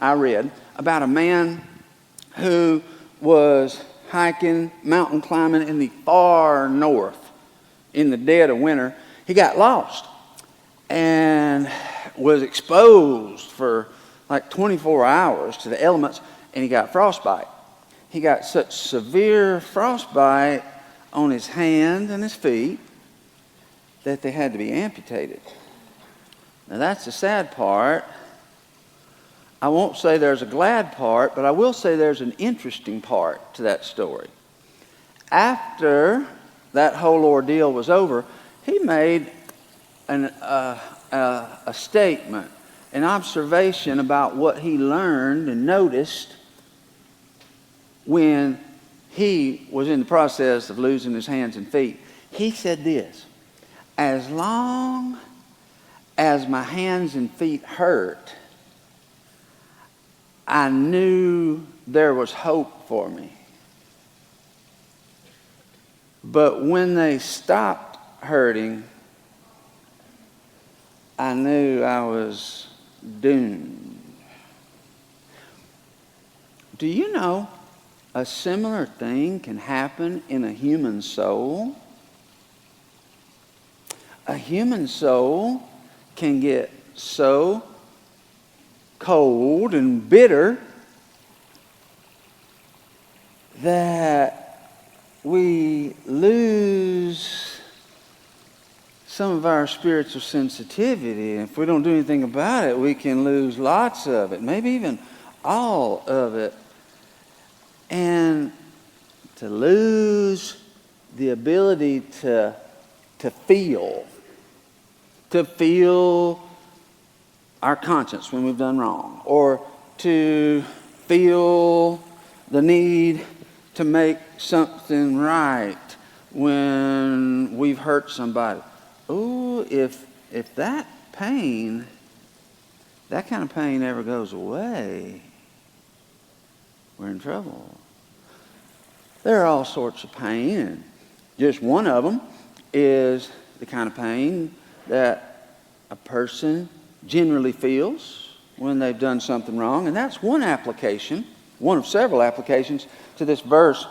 I read about a man who was hiking, mountain climbing in the far north in the dead of winter. He got lost and was exposed for like 24 hours to the elements, and he got frostbite. He got such severe frostbite on his hands and his feet that they had to be amputated. Now that's the sad part. I won't say there's a glad part, but I will say there's an interesting part to that story. After that whole ordeal was over, he made a statement, an observation about what he learned and noticed when he was in the process of losing his hands and feet. He said this: as long as my hands and feet hurt, I knew there was hope for me. But when they stopped hurting, I knew I was doomed. Do you know a similar thing can happen in a human soul? A human soul can get so cold and bitter that we lose some of our spiritual sensitivity. If we don't do anything about it, we can lose lots of it, maybe even all of it. And to lose the ability to feel our conscience when we've done wrong, or to feel the need to make something right when we've hurt somebody. Oh, if that pain, that kind of pain ever goes away, we're in trouble. There are all sorts of pain, and just one of them is the kind of pain that a person generally feels when they've done something wrong. And that's one application, one of several applications to this verse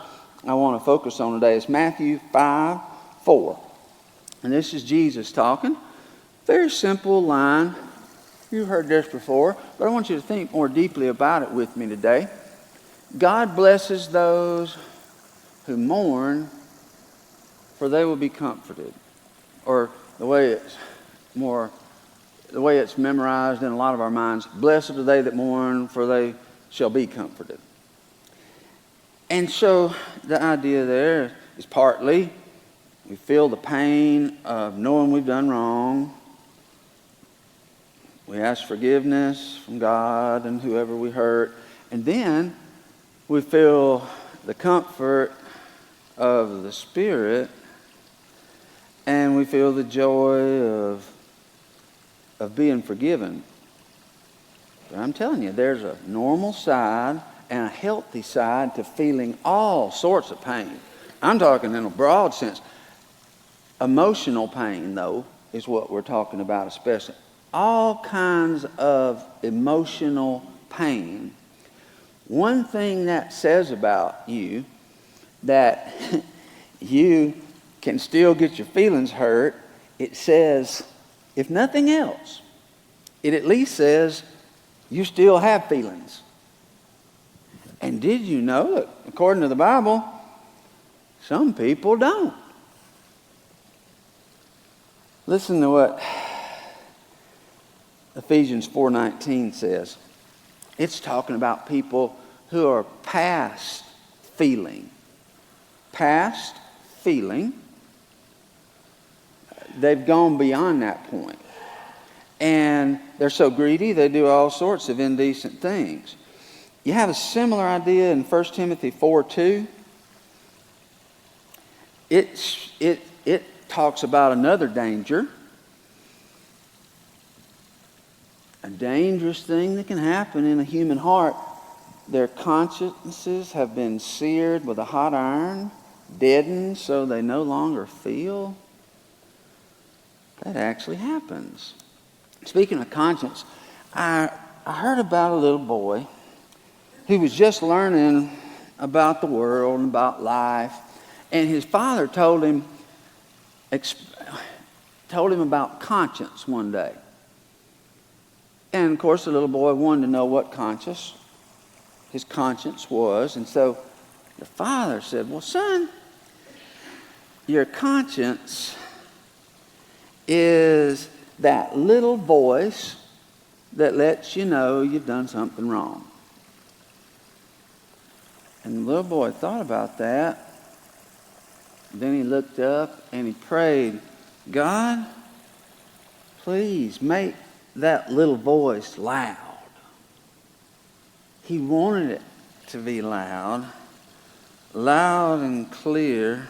I want to focus on today. It's Matthew 5:4. And this is Jesus talking. Very simple line. You've heard this before, but I want you to think more deeply about it with me today. God blesses those who mourn, for they will be comforted. Or the way it's memorized in a lot of our minds, blessed are they that mourn, for they shall be comforted. And so the idea there is partly we feel the pain of knowing we've done wrong. We ask forgiveness from God and whoever we hurt. And then we feel the comfort of the Spirit, and we feel the joy of being forgiven. But I'm telling you, there's a normal side and a healthy side to feeling all sorts of pain. I'm talking in a broad sense. Emotional pain, though, is what we're talking about especially. All kinds of emotional pain. One thing that says about you that you can still get your feelings hurt, it says, if nothing else, it at least says you still have feelings. And did you know that, according to the Bible, some people don't? Listen to what Ephesians 4:19 says. It's talking about people who are past feeling. Past feeling. They've gone beyond that point. And they're so greedy, they do all sorts of indecent things. You have a similar idea in 1 Timothy 4:2. It talks about another danger. A dangerous thing that can happen in a human heart. Their consciences have been seared with a hot iron, deadened so they no longer feel. That actually happens. Speaking of conscience, I I heard about a little boy who was just learning about the world and about life, and his father told him about conscience one day. And of course, the little boy wanted to know what his conscience was, and so the father said, "Well, son, your conscience is that little voice that lets you know you've done something wrong." And the little boy thought about that. Then he looked up and he prayed, "God, please make that little voice loud." He wanted it to be loud and clear.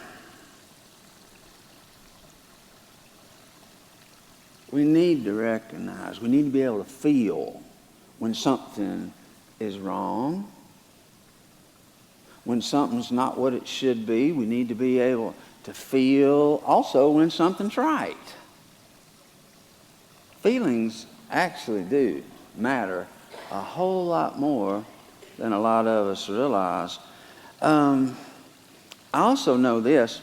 We need to recognize, we need to be able to feel when something is wrong. When something's not what it should be, we need to be able to feel also when something's right. Feelings actually do matter a whole lot more than a lot of us realize. I also know this,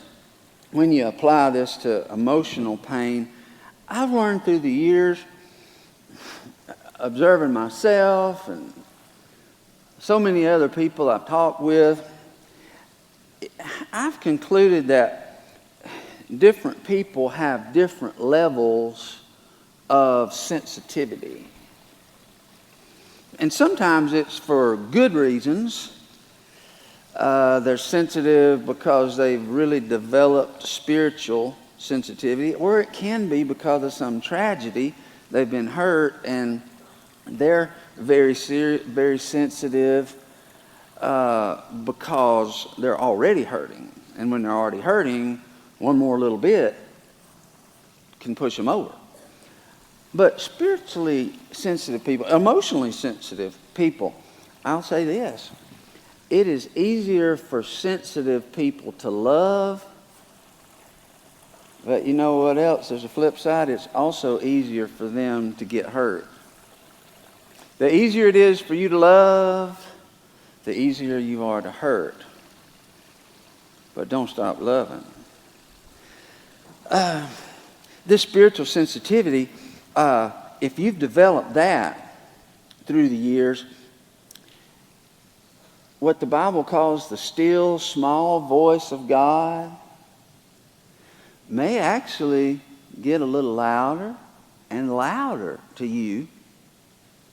when you apply this to emotional pain, I've learned through the years, observing myself and so many other people I've talked with, I've concluded that different people have different levels of sensitivity. And sometimes it's for good reasons. They're sensitive because they've really developed spiritual sensitivity, or it can be because of some tragedy. They've been hurt and they're very sensitive because they're already hurting. And when they're already hurting, one more little bit can push them over. But spiritually sensitive people, emotionally sensitive people, I'll say this: it is easier for sensitive people to love. But you know what else? There's a flip side. It's also easier for them to get hurt. The easier it is for you to love, the easier you are to hurt. But don't stop loving. This spiritual sensitivity, if you've developed that through the years, what the Bible calls the still small voice of God may actually get a little louder and louder to you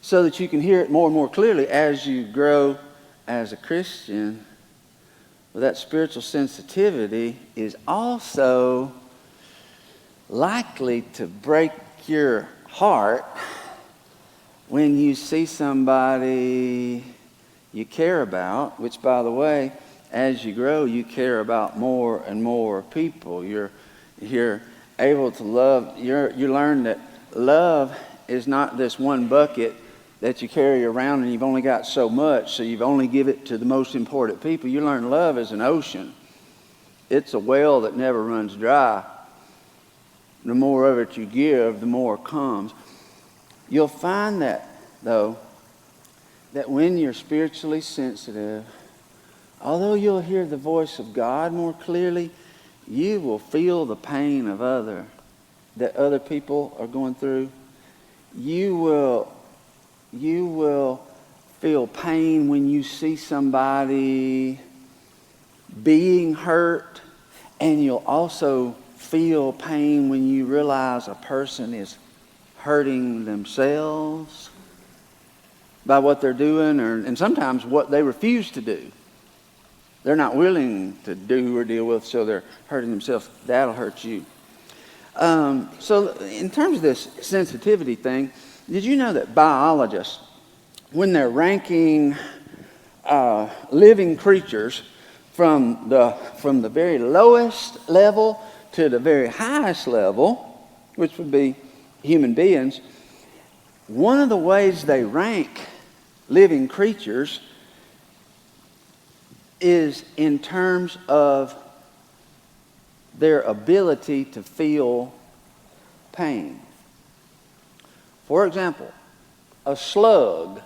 so that you can hear it more and more clearly as you grow as a Christian. But that spiritual sensitivity is also likely to break your heart when you see somebody you care about, which, by the way, as you grow, you care about more and more people. You're able to love. You learn that love is not this one bucket that you carry around and you've only got so much, so you've only give it to the most important people. You learn love is an ocean. It's a well that never runs dry. The more of it you give, the more comes. You'll find that, though, that when you're spiritually sensitive, although you'll hear the voice of God more clearly, you will feel the pain of that other people are going through. You will feel pain when you see somebody being hurt, and you'll also feel pain when you realize a person is hurting themselves by what they're doing, and sometimes what they refuse to do. They're not willing to do or deal with, so they're hurting themselves. That'll hurt you. So in terms of this sensitivity thing, did you know that biologists, when they're ranking living creatures from the very lowest level to the very highest level, which would be human beings, one of the ways they rank living creatures is in terms of their ability to feel pain. For example, a slug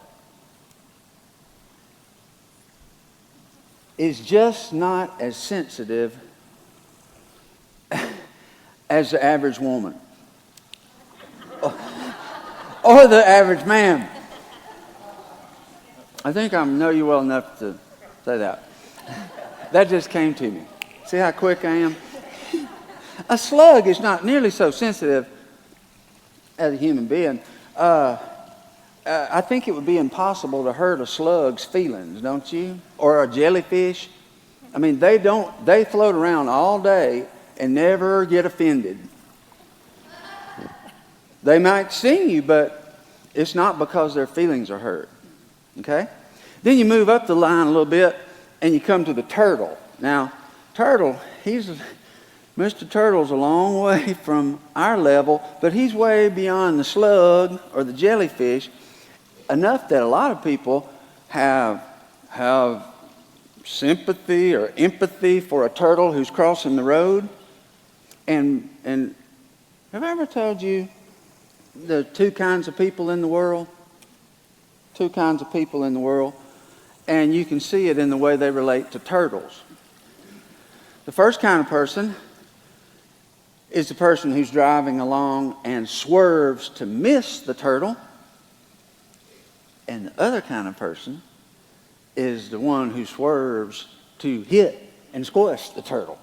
is just not as sensitive as the average woman or the average man. I think I know you well enough to say that. That just came to me. See how quick I am? A slug is not nearly so sensitive as a human being. I think it would be impossible to hurt a slug's feelings, don't you? Or a jellyfish. I mean, they float around all day and never get offended. They might sting you, but it's not because their feelings are hurt. Okay? Then you move up the line a little bit and you come to the turtle. Now, Mr. Turtle's a long way from our level, but he's way beyond the slug or the jellyfish, enough that a lot of people have sympathy or empathy for a turtle who's crossing the road. And have I ever told you there are two kinds of people in the world? Two kinds of people in the world. And you can see it in the way they relate to turtles. The first kind of person is the person who's driving along and swerves to miss the turtle. And the other kind of person is the one who swerves to hit and squish the turtle.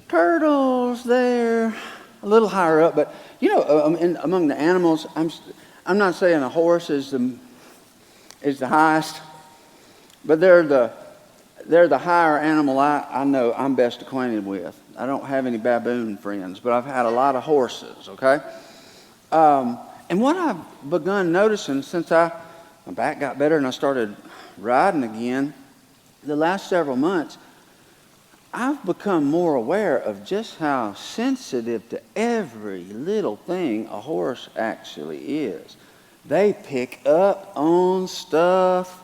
Turtles, they're a little higher up, but you know, among the animals, I'm not saying a horse is the highest, but they're the higher animal I know I'm best acquainted with. I don't have any baboon friends, but I've had a lot of horses, okay? And what I've begun noticing since my back got better and I started riding again, the last several months, I've become more aware of just how sensitive to every little thing a horse actually is. They pick up on stuff.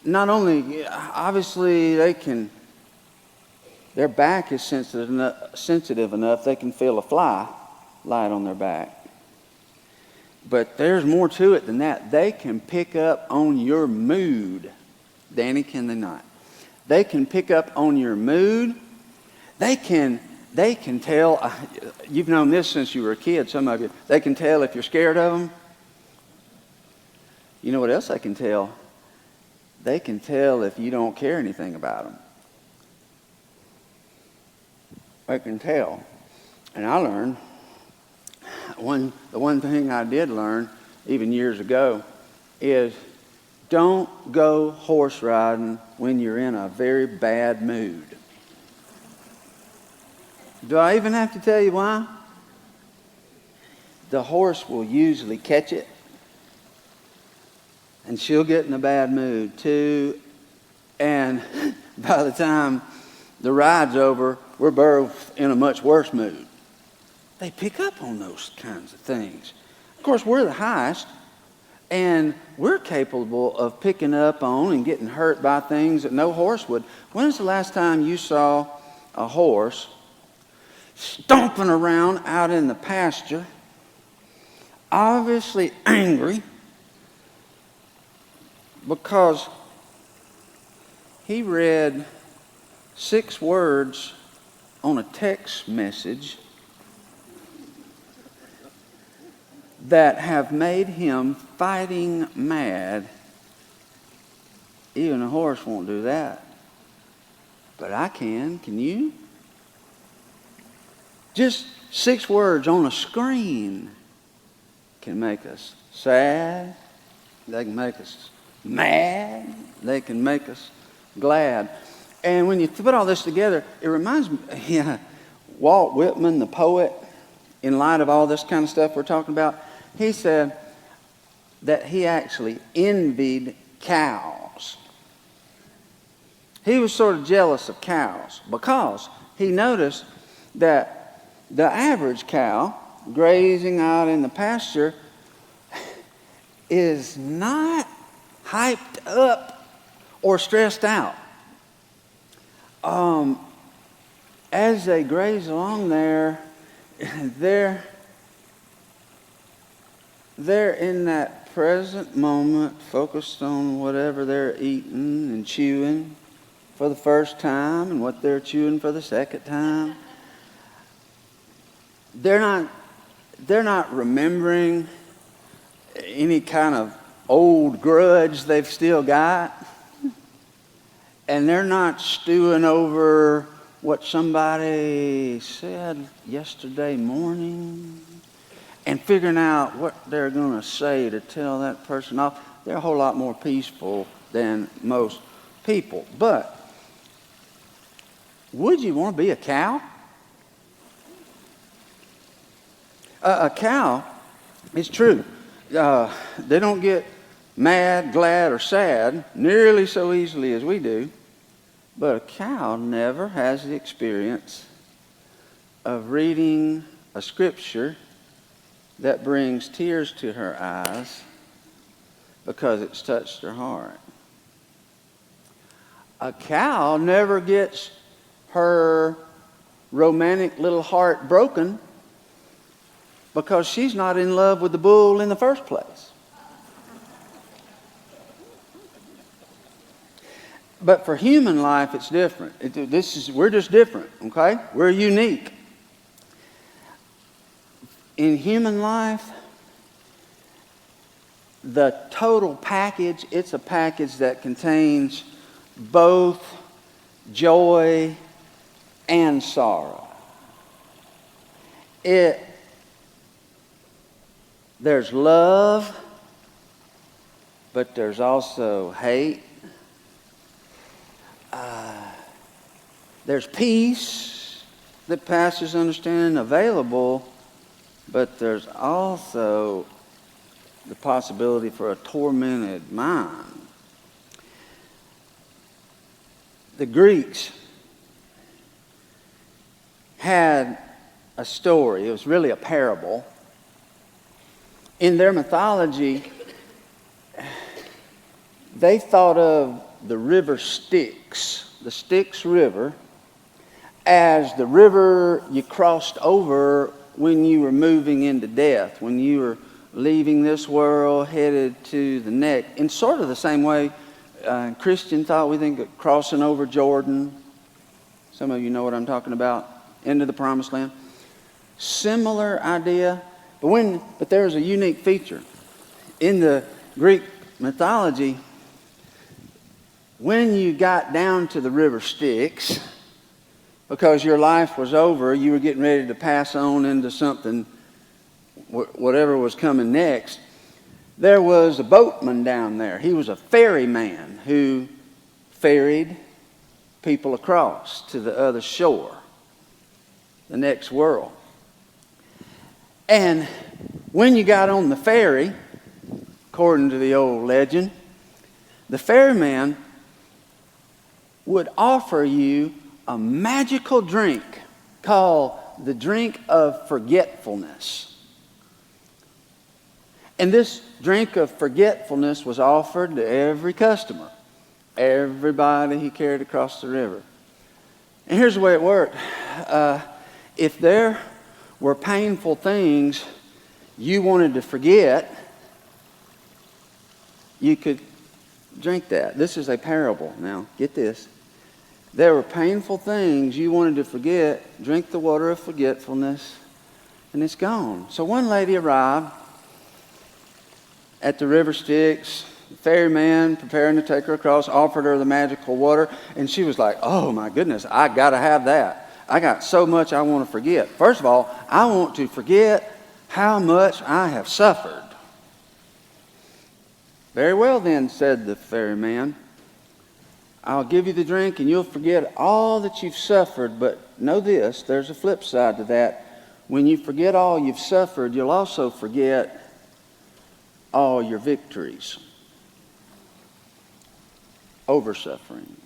Not only, obviously, their back is sensitive enough they can feel a fly light on their back. But there's more to it than that. They can pick up on your mood. Danny, can they not? They can pick up on your mood. They can tell, you've known this since you were a kid, some of you. They can tell if you're scared of them. You know what else they can tell? They can tell if you don't care anything about them. They can tell. And I learned, the one thing I did learn, even years ago, is don't go horse riding when you're in a very bad mood. Do I even have to tell you why? The horse will usually catch it, and she'll get in a bad mood too, and by the time the ride's over, we're both in a much worse mood. They pick up on those kinds of things. Of course, we're the highest, and we're capable of picking up on and getting hurt by things that no horse would. When's the last time you saw a horse stomping around out in the pasture, obviously angry because he read 6 words on a text message that have made him fighting mad? Even a horse won't do that. But I can. Can you? Just 6 words on a screen can make us sad. They can make us mad. They can make us glad. And when you put all this together, it reminds me, Walt Whitman, the poet, in light of all this kind of stuff we're talking about, he said that he actually envied cows. He was sort of jealous of cows because he noticed that the average cow grazing out in the pasture is not hyped up or stressed out. As they graze along there, they're in that present moment focused on whatever they're eating and chewing for the first time and what they're chewing for the second time. They're not remembering any kind of old grudge they've still got. And they're not stewing over what somebody said yesterday morning and figuring out what they're going to say to tell that person off. They're a whole lot more peaceful than most people. But would you want to be a cow? A cow, it's true. They don't get mad, glad, or sad nearly so easily as we do. But a cow never has the experience of reading a scripture that brings tears to her eyes because it's touched her heart. A cow never gets her romantic little heart broken because she's not in love with the bull in the first place. But for human life, it's different. We're just different, okay? We're unique. In human life, the total package, it's a package that contains both joy and sorrow. There's love, but there's also hate. There's peace that passes understanding available, but there's also the possibility for a tormented mind. The Greeks had a story. It was really a parable. In their mythology, they thought of the river Styx, the Styx River, as the river you crossed over when you were moving into death, when you were leaving this world, headed to the next. In sort of the same way, Christian thought, we think of crossing over Jordan. Some of you know what I'm talking about, into the promised land. Similar idea, but there's a unique feature. In the Greek mythology, when you got down to the river Styx, because your life was over, you were getting ready to pass on into something, whatever was coming next, there was a boatman down there. He was a ferryman who ferried people across to the other shore, the next world. And when you got on the ferry, according to the old legend, the ferryman would offer you a magical drink called the drink of forgetfulness. And this drink of forgetfulness was offered to every customer, everybody he carried across the river. And here's the way it worked. If there were painful things you wanted to forget, you could drink that. This is a parable. Now, get this. There were painful things you wanted to forget, drink the water of forgetfulness, and it's gone. So one lady arrived at the river Styx. The ferryman, preparing to take her across, offered her the magical water, and she was like, oh my goodness, I got to have that. I got so much I want to forget. First of all, I want to forget how much I have suffered. Very well then, said the ferryman. I'll give you the drink and you'll forget all that you've suffered, but know this, there's a flip side to that. When you forget all you've suffered, you'll also forget all your victories over suffering.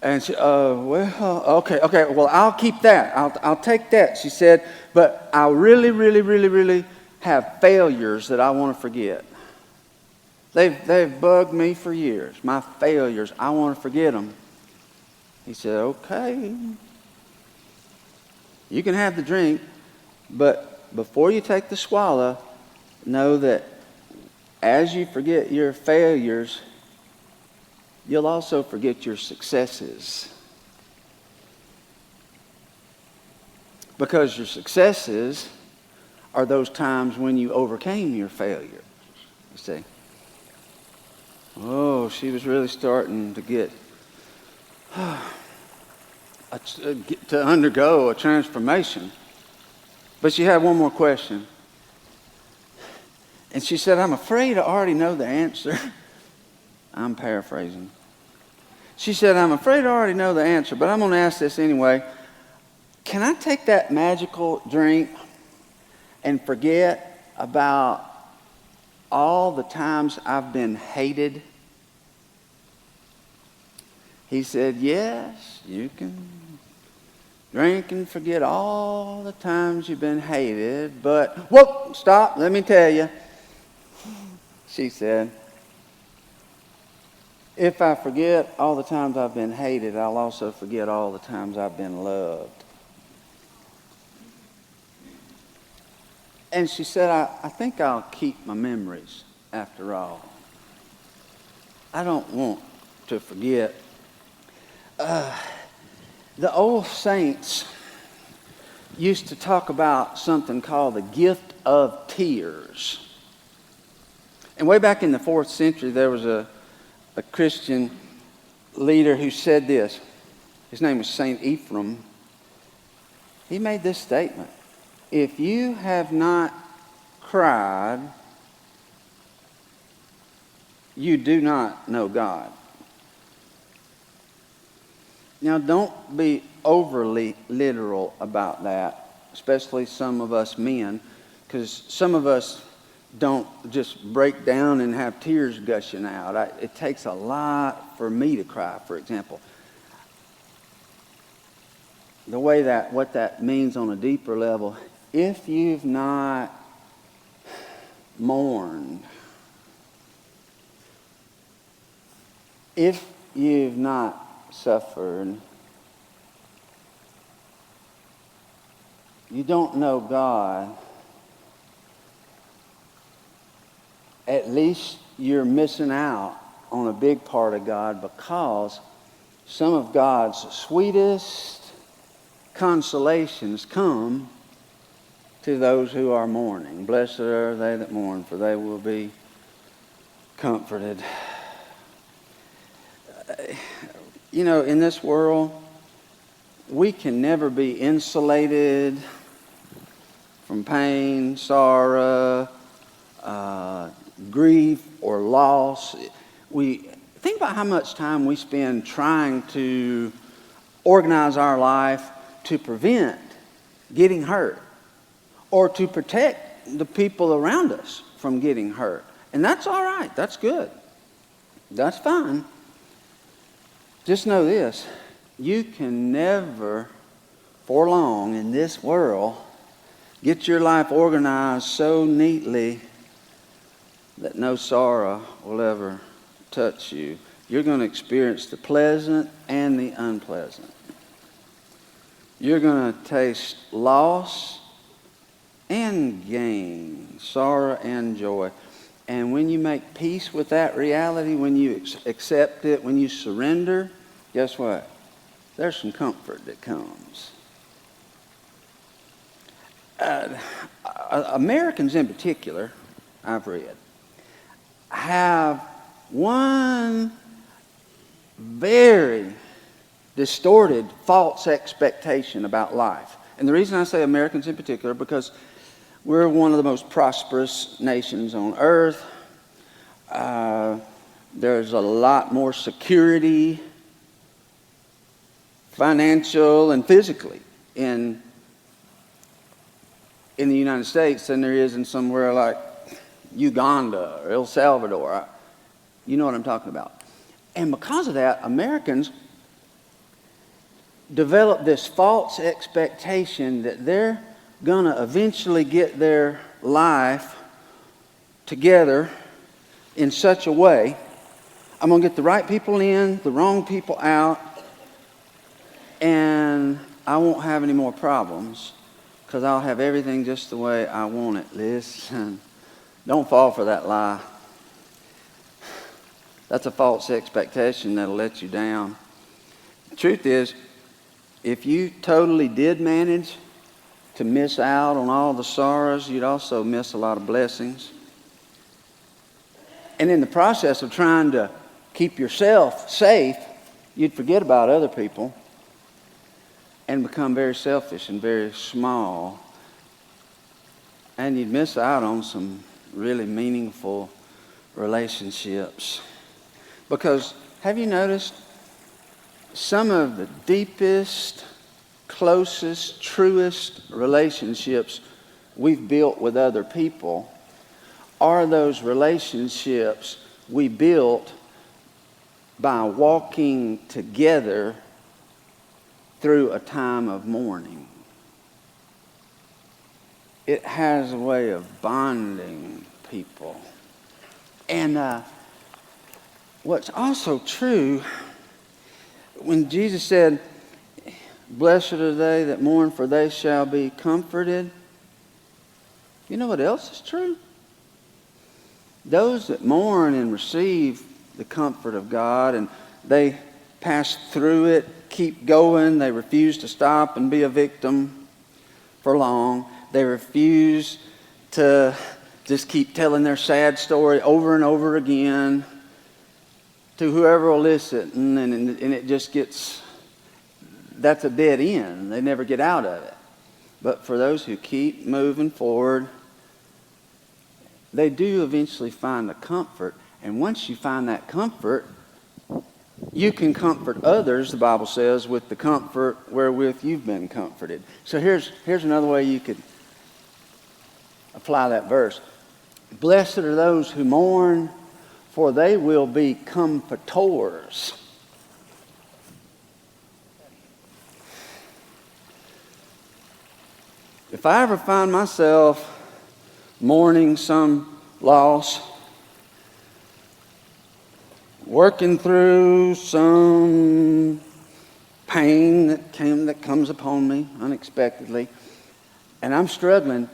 And she, okay, well, I'll keep that. I'll take that, she said, but I really have failures that I want to forget. They've bugged me for years. My failures, I want to forget them. He said, okay, you can have the drink, but before you take the swallow, know that as you forget your failures, you'll also forget your successes. Because your successes are those times when you overcame your failures. You see? Oh, she was really starting to get to undergo a transformation. But she had one more question. And she said, I'm afraid I already know the answer. I'm paraphrasing. She said, I'm afraid I already know the answer, but I'm going to ask this anyway. Can I take that magical drink and forget about all the times I've been hated? He said, yes, you can drink and forget all the times you've been hated, but, whoa, stop, let me tell you. She said, if I forget all the times I've been hated, I'll also forget all the times I've been loved. And she said, I think I'll keep my memories after all. I don't want to forget. The old saints used to talk about something called the gift of tears. And way back in the 4th century, there was a Christian leader who said this. His name was Saint Ephraim. He made this statement. If you have not cried, you do not know God. Now, don't be overly literal about that, especially some of us men, because some of us don't just break down and have tears gushing out. It takes a lot for me to cry, for example. The way what that means on a deeper level, if you've not mourned, if you've not suffered, you don't know God, at least you're missing out on a big part of God, because some of God's sweetest consolations come to those who are mourning. Blessed are they that mourn, for they will be comforted. You know, in this world, we can never be insulated from pain, sorrow, grief, or loss. We think about how much time we spend trying to organize our life to prevent getting hurt, or to protect the people around us from getting hurt. And that's all right. That's good. That's fine. Just know this. You can never, for long in this world, get your life organized so neatly that no sorrow will ever touch you. You're going to experience the pleasant and the unpleasant. You're going to taste loss and gain, sorrow and joy. And when you make peace with that reality, when you accept it, when you surrender, guess what? There's some comfort that comes. Americans in particular, I've read, have one very distorted, false expectation about life. And the reason I say Americans in particular, because we're one of the most prosperous nations on earth. There's a lot more security, financial and physically, in the United States than there is in somewhere like Uganda or El Salvador. You know what I'm talking about. And because of that, Americans develop this false expectation that they're going to eventually get their life together in such a way, I'm going to get the right people in, the wrong people out, and I won't have any more problems. because I'll have everything just the way I want it. Listen, don't fall for that lie. That's a false expectation that'll let you down. The truth is, if you totally did manage to miss out on all the sorrows, you'd also miss a lot of blessings. And in the process of trying to keep yourself safe, you'd forget about other people and become very selfish and very small. And you'd miss out on some really meaningful relationships. Because have you noticed some of the deepest, closest, truest relationships we've built with other people are those relationships we built by walking together through a time of mourning. It has a way of bonding people. And what's also true, when Jesus said, "Blessed are they that mourn, for they shall be comforted," you know what else is true? Those that mourn and receive the comfort of God, and they pass through it, keep going, they refuse to stop and be a victim for long. They refuse to just keep telling their sad story over and over again to whoever will listen, and it just gets, that's a dead end. They never get out of it. But for those who keep moving forward, they do eventually find the comfort. And once you find that comfort, you can comfort others, the Bible says, with the comfort wherewith you've been comforted. So here's another way you could apply that verse. Blessed are those who mourn, for they will be comfortors. If I ever find myself mourning some loss, working through some pain that comes upon me unexpectedly, and I'm struggling,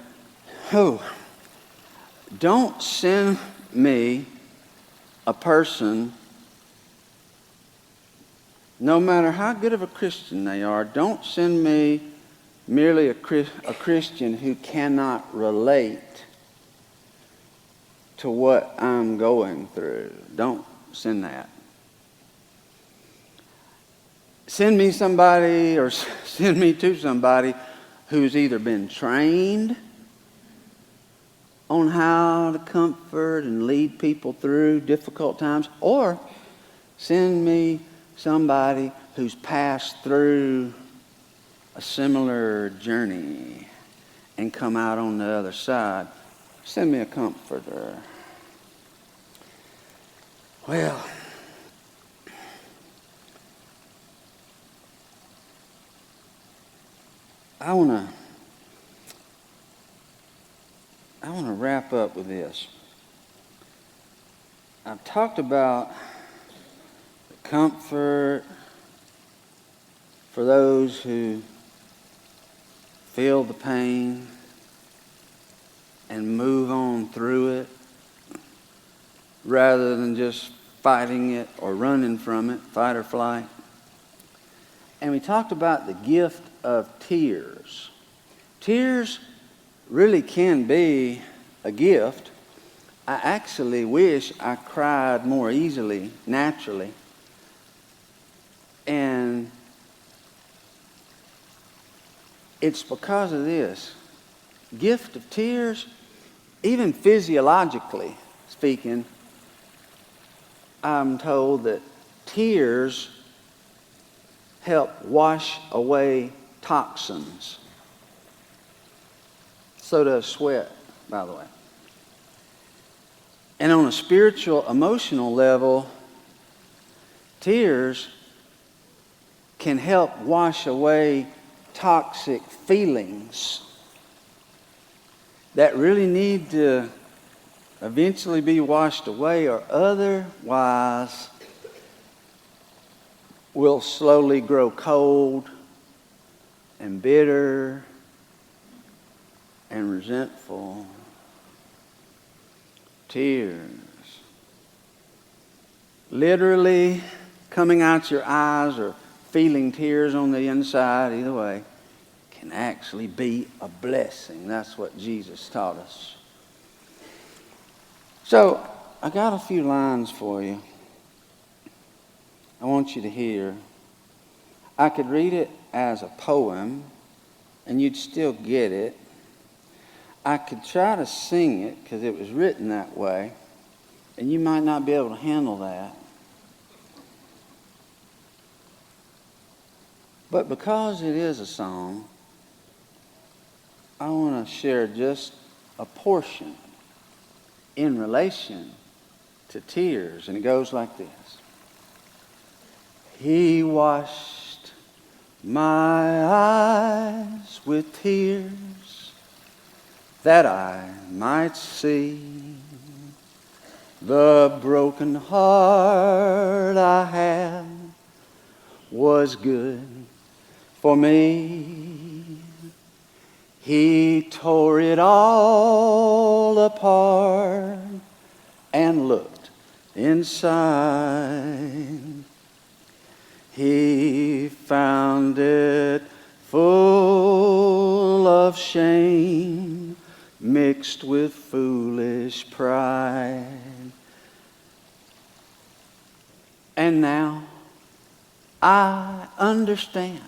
don't send me a person, no matter how good of a Christian they are, don't send me merely a Christian who cannot relate to what I'm going through. Don't send that. Send me somebody, or send me to somebody who's either been trained on how to comfort and lead people through difficult times, or send me somebody who's passed through a similar journey and come out on the other side. Send me a comforter. Well, I want to wrap up with this. I've talked about the comfort for those who feel the pain and move on through it rather than just fighting it or running from it, fight or flight. And we talked about the gift of tears. Tears really can be a gift. I actually wish I cried more easily, naturally. And it's because of this. Gift of tears, even physiologically speaking, I'm told that tears help wash away toxins. So does sweat, by the way. And on a spiritual, emotional level, tears can help wash away toxic feelings that really need to eventually be washed away, or otherwise will slowly grow cold and bitter and resentful. Tears. Literally coming out your eyes or feeling tears on the inside, either way, can actually be a blessing. That's what Jesus taught us. So, I got a few lines for you. I want you to hear. I could read it as a poem, and you'd still get it. I could try to sing it, because it was written that way, and you might not be able to handle that. But because it is a song, I want to share just a portion in relation to tears, and it goes like this. He washed my eyes with tears that I might see the broken heart I had was good for me. He tore it all apart and looked inside. He found it full of shame mixed with foolish pride. And now I understand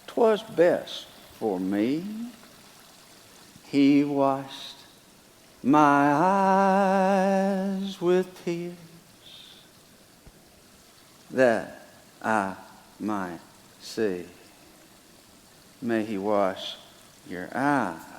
'twas best for me. He washed my eyes with tears that I might see. May He wash your eyes